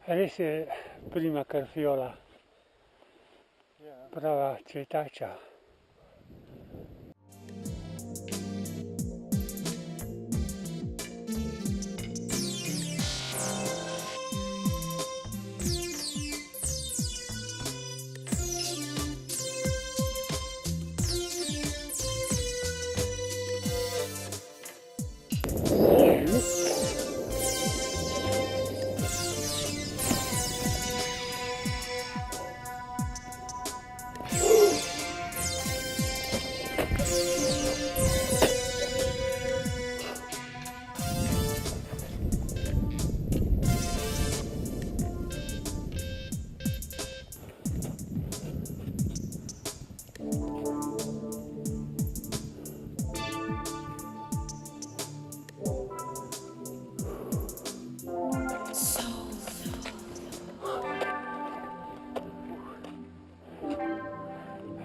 Res je prima karfiola, prava cvetača.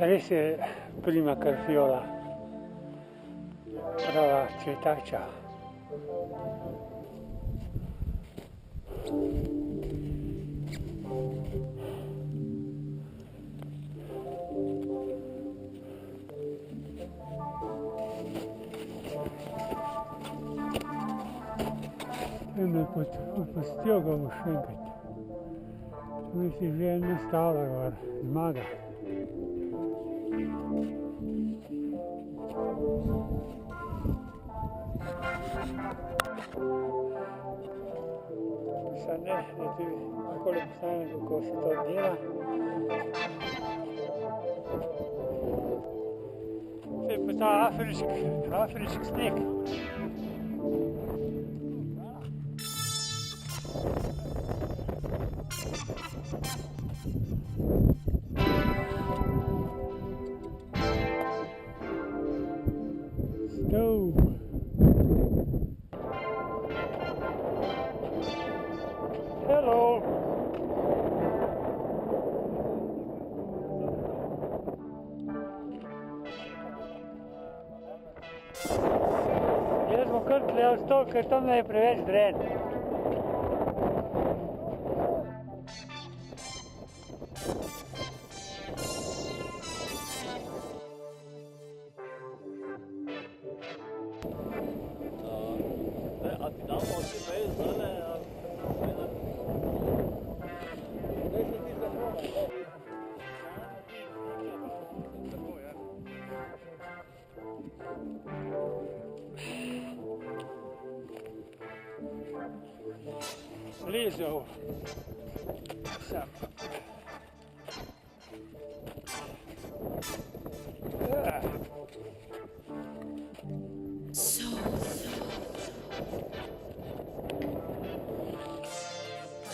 Res je prima karfiola, prava cvetača. Temno opustjo ga boš enkrat. Tu si že ena stavla gor, zmaga. Sad ne, da ti takole postavim, kako se to dela. To je pa ta afriški sneg. Hello. Jaz bom kar tle ostal, ker tam je preveč dren. A ti damo vsi pej zdajle? Lezel sem.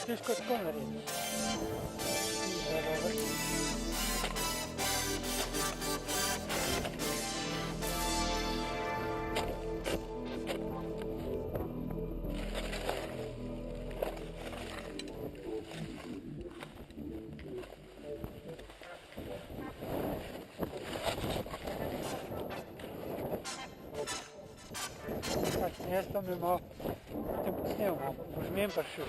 Težko tako naredim. Jaz pa me malo potem posnel, boš meni prišel.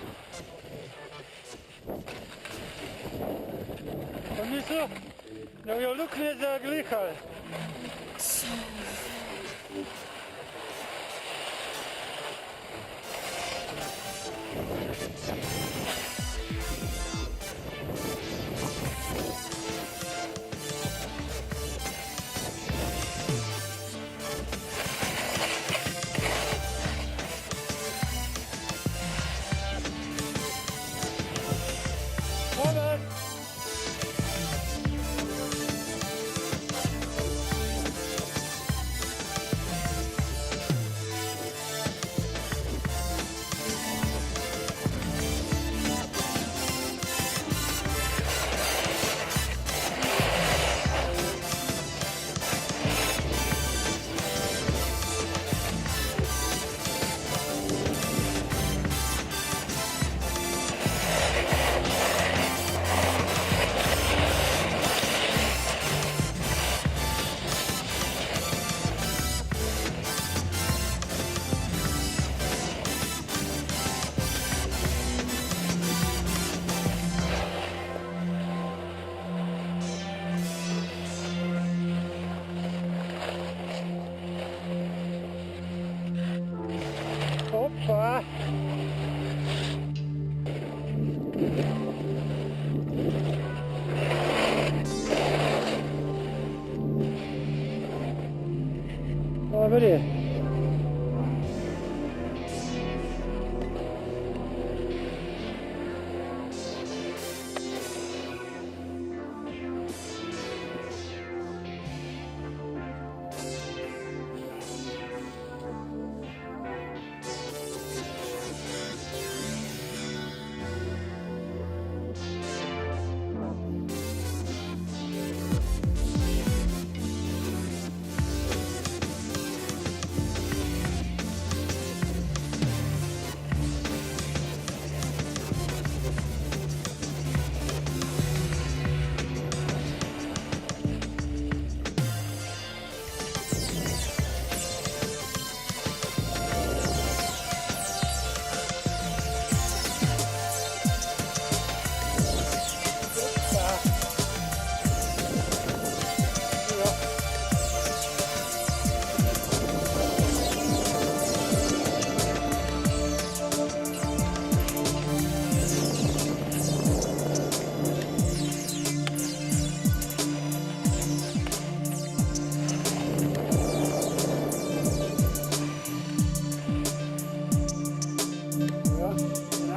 Pa mislil, da bi jo luknje zaglihali. Dobar je.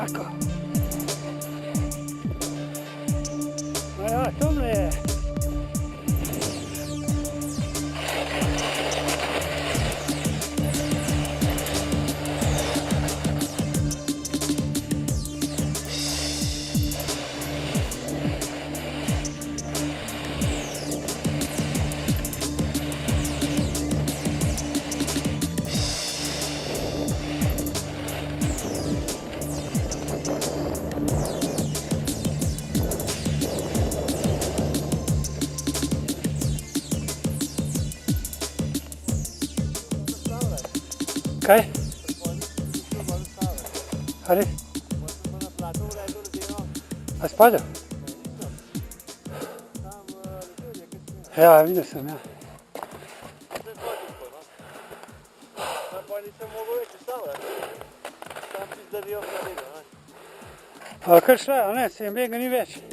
Tako. No ja, tome je. Kaj? Ali? A spada? Ja, vidio sam, ja. A kaj šta, a ne, se jim bega ni več.